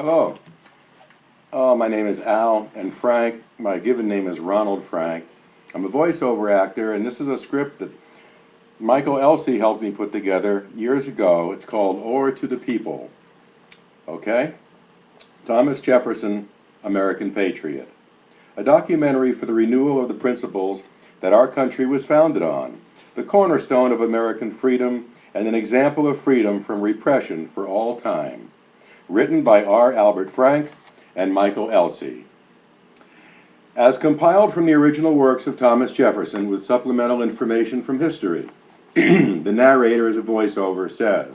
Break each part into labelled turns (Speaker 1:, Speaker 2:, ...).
Speaker 1: Hello. My name is Al, and Frank, my given name is Ronald Frank. I'm a voiceover actor, and this is a script that Michael Elsey helped me put together years ago. It's called Or to the People. Okay? Thomas Jefferson, American Patriot. A documentary for the renewal of the principles that our country was founded on, the cornerstone of American freedom, and an example of freedom from repression for all time. Written by R. Albert Frank and Michael Elsey. As compiled from the original works of Thomas Jefferson with supplemental information from history, the narrator as a voiceover says,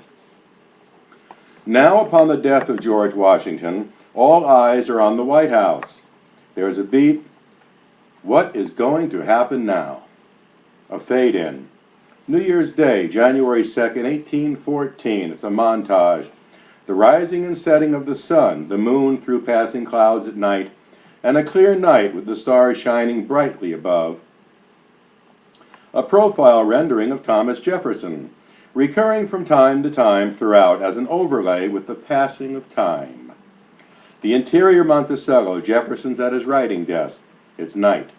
Speaker 1: "Now upon the death of George Washington, all eyes are on the White House. There's a beat. What is going to happen now?" A fade-in. New Year's Day, January 2nd, 1814. It's a montage. The rising and setting of the sun, the moon through passing clouds at night, and a clear night with the stars shining brightly above. A profile rendering of Thomas Jefferson, recurring from time to time throughout as an overlay with the passing of time. The interior Monticello, Jefferson's at his writing desk. It's night.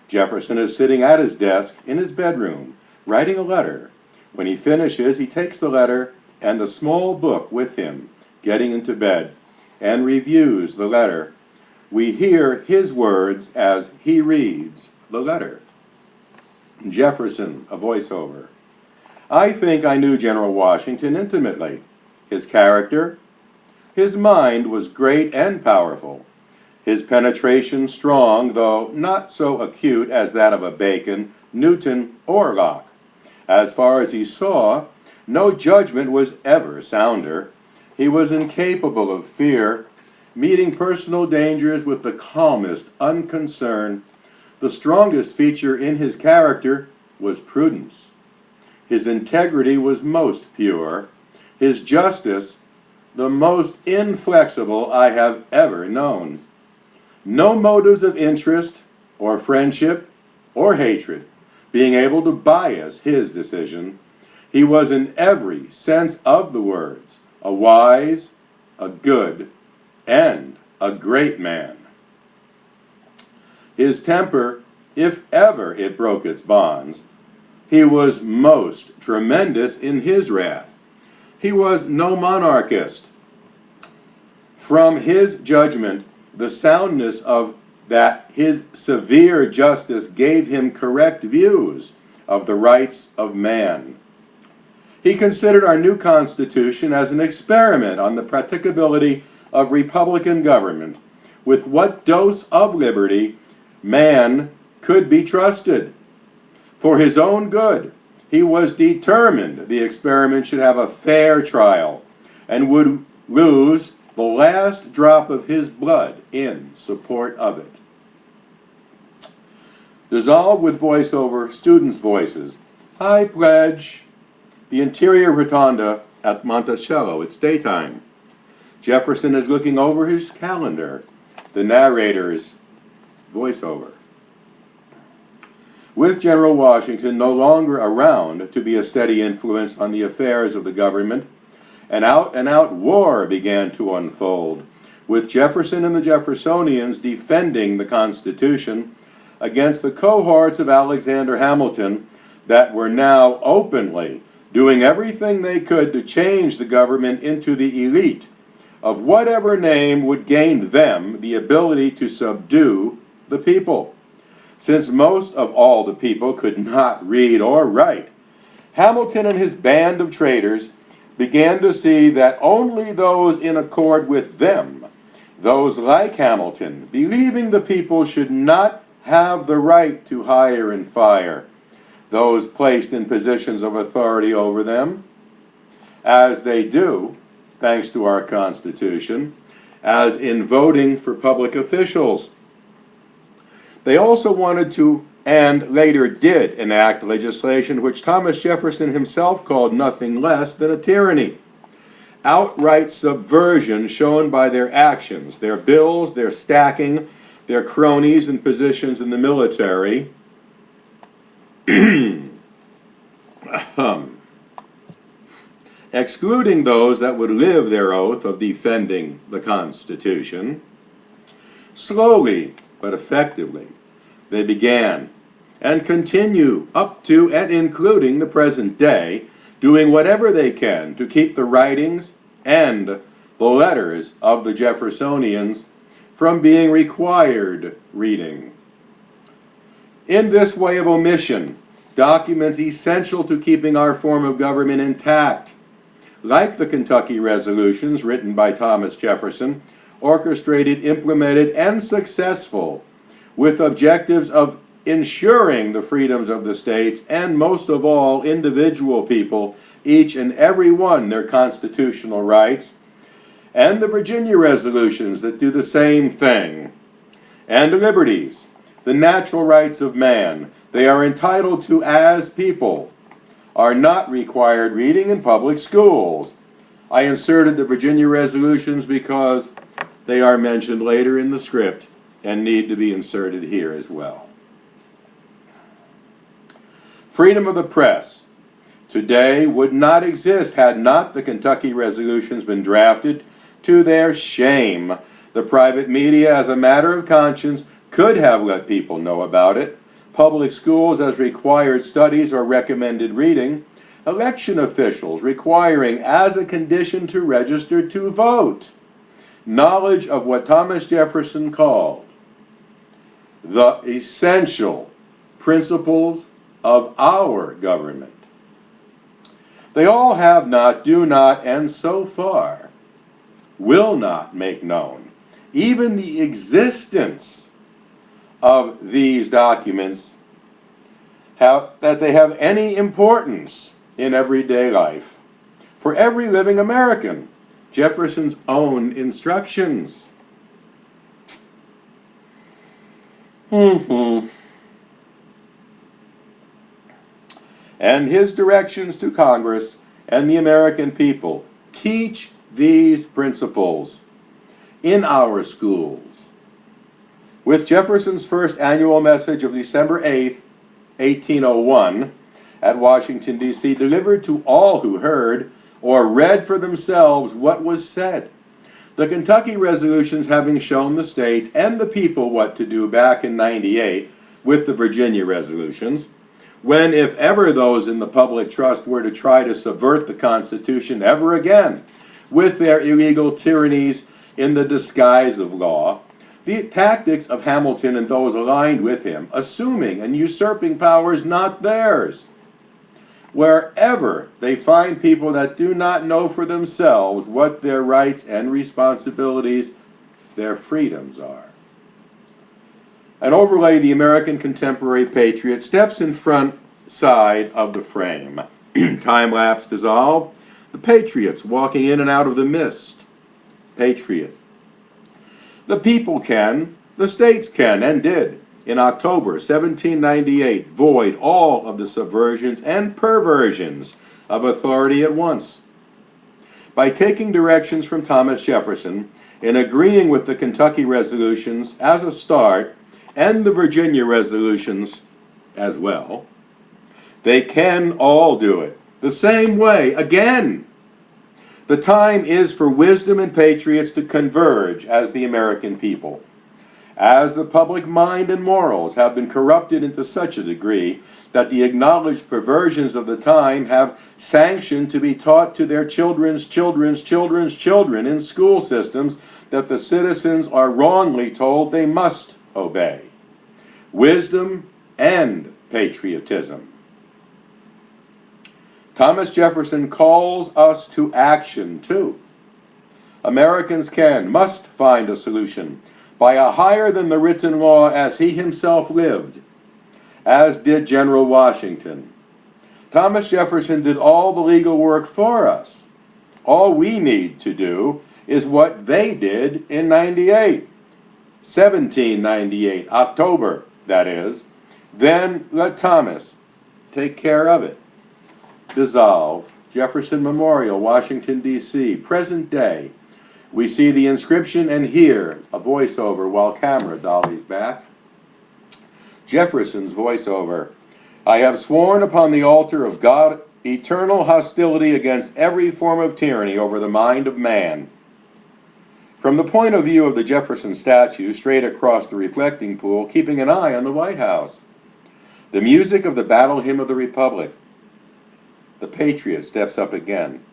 Speaker 1: Jefferson is sitting at his desk in his bedroom, writing a letter. When he finishes, he takes the letter and a small book with him, getting into bed, and reviews the letter. We hear his words as he reads the letter. Jefferson, a voiceover. "I think I knew General Washington intimately. His character, his mind was great and powerful. His penetration strong, though not so acute as that of a Bacon, Newton, or Locke. As far as he saw, no judgment was ever sounder. He was incapable of fear, meeting personal dangers with the calmest unconcern. The strongest feature in his character was prudence. His integrity was most pure. His justice, the most inflexible I have ever known. No motives of interest, or friendship, or hatred being able to bias his decision. He was in every sense of the words a wise, a good, and a great man. His temper, if ever it broke its bonds, he was most tremendous in his wrath. He was no monarchist. From his judgment, the soundness of that his severe justice gave him correct views of the rights of man. He considered our new Constitution as an experiment on the practicability of Republican government, with what dose of liberty man could be trusted. For his own good, he was determined the experiment should have a fair trial, and would lose the last drop of his blood in support of it. Dissolved with voiceover, students' voices. I pledge. The interior rotunda at Monticello. It's daytime. Jefferson is looking over his calendar. The narrator's voiceover. With General Washington no longer around to be a steady influence on the affairs of the government, an out-and-out war began to unfold, with Jefferson and the Jeffersonians defending the Constitution against the cohorts of Alexander Hamilton that were now openly doing everything they could to change the government into the elite of whatever name would gain them the ability to subdue the people. Since most of all the people could not read or write, Hamilton and his band of traitors began to see that only those in accord with them, those like Hamilton, believing the people should not have the right to hire and fire those placed in positions of authority over them, as they do, thanks to our Constitution, as in voting for public officials. They also wanted to, and later did, enact legislation which Thomas Jefferson himself called nothing less than a tyranny. Outright subversion shown by their actions, their bills, their stacking, their cronies and positions in the military, excluding those that would live their oath of defending the Constitution. Slowly but effectively, they began and continue up to and including the present day, doing whatever they can to keep the writings and the letters of the Jeffersonians from being required reading. In this way of omission, documents essential to keeping our form of government intact, like the Kentucky resolutions written by Thomas Jefferson, orchestrated, implemented, and successful, with objectives of ensuring the freedoms of the states and, most of all, individual people, each and every one their constitutional rights, and the Virginia resolutions that do the same thing, and liberties, the natural rights of man, they are entitled to as people, are not required reading in public schools. I inserted the Virginia resolutions because they are mentioned later in the script and need to be inserted here as well. Freedom of the press today would not exist had not the Kentucky resolutions been drafted. To their shame, the private media, as a matter of conscience, could have let people know about it. Public schools as required studies or recommended reading. Election officials requiring as a condition to register to vote knowledge of what Thomas Jefferson called the essential principles of our government. They all have not, do not, and so far will not make known even the existence of these documents, that they have any importance in everyday life for every living American. Jefferson's own instructions. And his directions to Congress and the American people. Teach these principles in our schools. With Jefferson's first annual message of December 8th, 1801, at Washington, D.C., delivered to all who heard or read for themselves what was said. The Kentucky resolutions having shown the states and the people what to do back in '98 with the Virginia resolutions, when, if ever, those in the public trust were to try to subvert the Constitution ever again with their illegal tyrannies in the disguise of law, the tactics of Hamilton and those aligned with him, assuming and usurping powers not theirs. Wherever they find people that do not know for themselves what their rights and responsibilities, their freedoms are. An overlay, the American contemporary patriot steps in front side of the frame. Time lapse dissolved. The patriots walking in and out of the mist. Patriot. The people can, the states can, and did, in October 1798, void all of the subversions and perversions of authority at once. By taking directions from Thomas Jefferson and agreeing with the Kentucky resolutions as a start, and the Virginia resolutions as well, they can all do it the same way again. The time is for wisdom and patriots to converge as the American people. As the public mind and morals have been corrupted into such a degree that the acknowledged perversions of the time have sanctioned to be taught to their children's children's children's children in school systems that the citizens are wrongly told they must obey. Wisdom and patriotism. Thomas Jefferson calls us to action too. Americans must find a solution by a higher than the written law as he himself lived, as did General Washington. Thomas Jefferson did all the legal work for us. All we need to do is what they did in 1798, October, that is. Then let Thomas take care of it. Dissolve. Jefferson Memorial, Washington, D.C., present day. We see the inscription and hear a voiceover while camera dollies back. Jefferson's voiceover. I have sworn upon the altar of God eternal hostility against every form of tyranny over the mind of man. From the point of view of the Jefferson statue, straight across the reflecting pool, keeping an eye on the White House. The music of the battle hymn of the Republic. The patriot steps up again.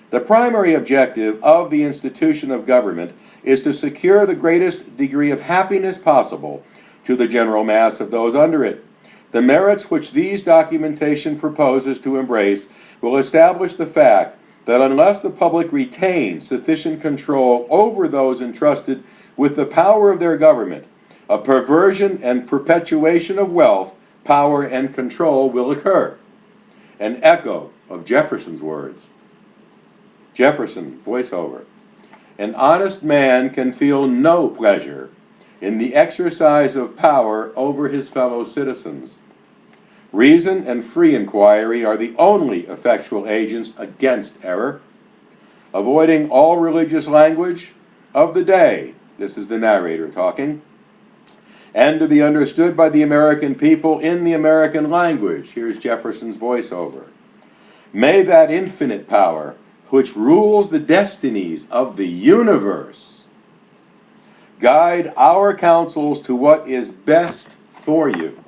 Speaker 1: The primary objective of the institution of government is to secure the greatest degree of happiness possible to the general mass of those under it. The merits which these documentation proposes to embrace will establish the fact that unless the public retains sufficient control over those entrusted with the power of their government, a perversion and perpetuation of wealth, power, and control will occur. An echo of Jefferson's words. Jefferson, voiceover. An honest man can feel no pleasure in the exercise of power over his fellow citizens. Reason and free inquiry are the only effectual agents against error. Avoiding all religious language of the day, this is the narrator talking, and to be understood by the American people in the American language. Here's Jefferson's voiceover. May that infinite power, which rules the destinies of the universe, guide our counsels to what is best for you.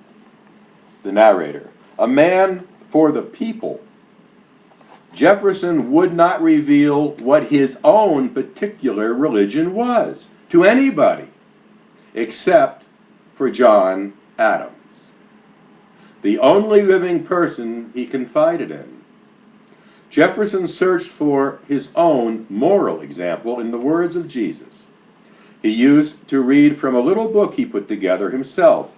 Speaker 1: The narrator. A man for the people. Jefferson would not reveal what his own particular religion was to anybody except for John Adams, the only living person he confided in. Jefferson searched for his own moral example in the words of Jesus. He used to read from a little book he put together himself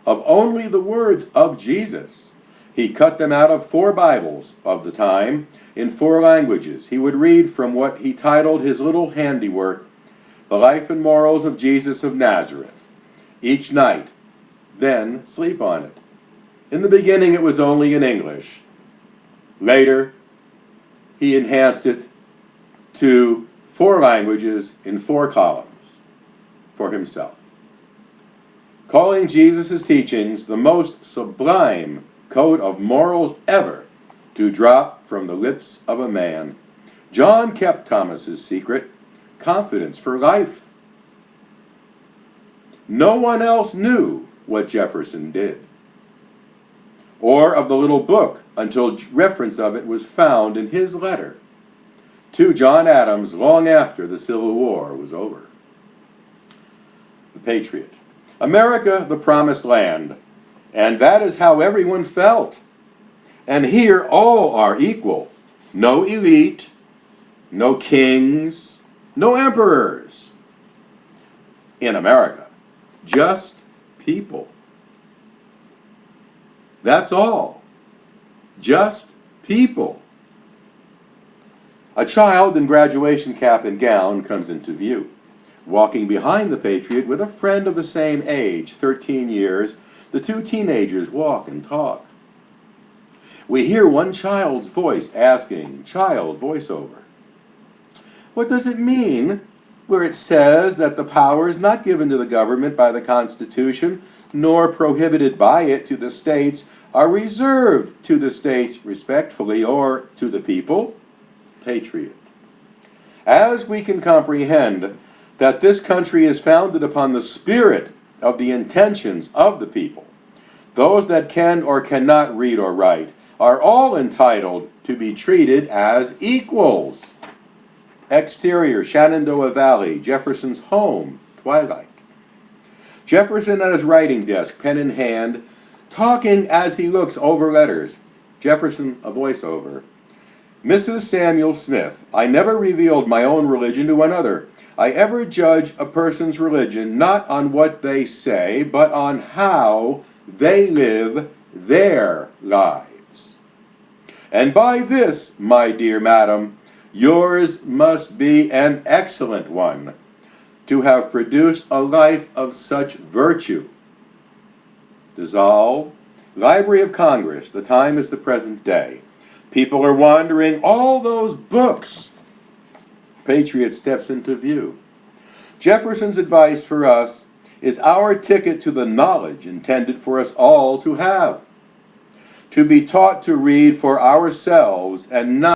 Speaker 1: of only the words of Jesus. He cut them out of 4 Bibles of the time in 4 languages. He would read from what he titled his little handiwork, The Life and Morals of Jesus of Nazareth, each night, then sleep on it. In the beginning it was only in English. Later, he enhanced it to 4 languages in 4 columns for himself, calling Jesus' teachings the most sublime code of morals ever to drop from the lips of a man. John kept Thomas's secret, confidence for life. No one else knew what Jefferson did, or of the little book until reference of it was found in his letter to John Adams long after the Civil War was over. The Patriot. America, the promised land, and that is how everyone felt. And here all are equal. No elite, no kings, no emperors. In America, just people. That's all. Just people. A child in graduation cap and gown comes into view. Walking behind the Patriot with a friend of the same age, 13 years, the 2 teenagers walk and talk. We hear one child's voice asking, child voiceover, what does it mean where it says that the power is not given to the government by the Constitution, nor prohibited by it to the states, are reserved to the states respectfully, or to the people? Patriot. As we can comprehend that this country is founded upon the spirit of the intentions of the people, those that can or cannot read or write are all entitled to be treated as equals. Exterior, Shenandoah Valley, Jefferson's home, twilight. Jefferson at his writing desk, pen in hand, talking as he looks over letters. Jefferson, a voiceover. Mrs. Samuel Smith, I never revealed my own religion to another. I ever judge a person's religion not on what they say, but on how they live their lives. And by this, my dear madam, yours must be an excellent one, to have produced a life of such virtue. Dissolve. Library of Congress, the time is the present day. People are wandering, all those books. Patriot steps into view. Jefferson's advice for us is our ticket to the knowledge intended for us all to have. to be taught to read for ourselves and not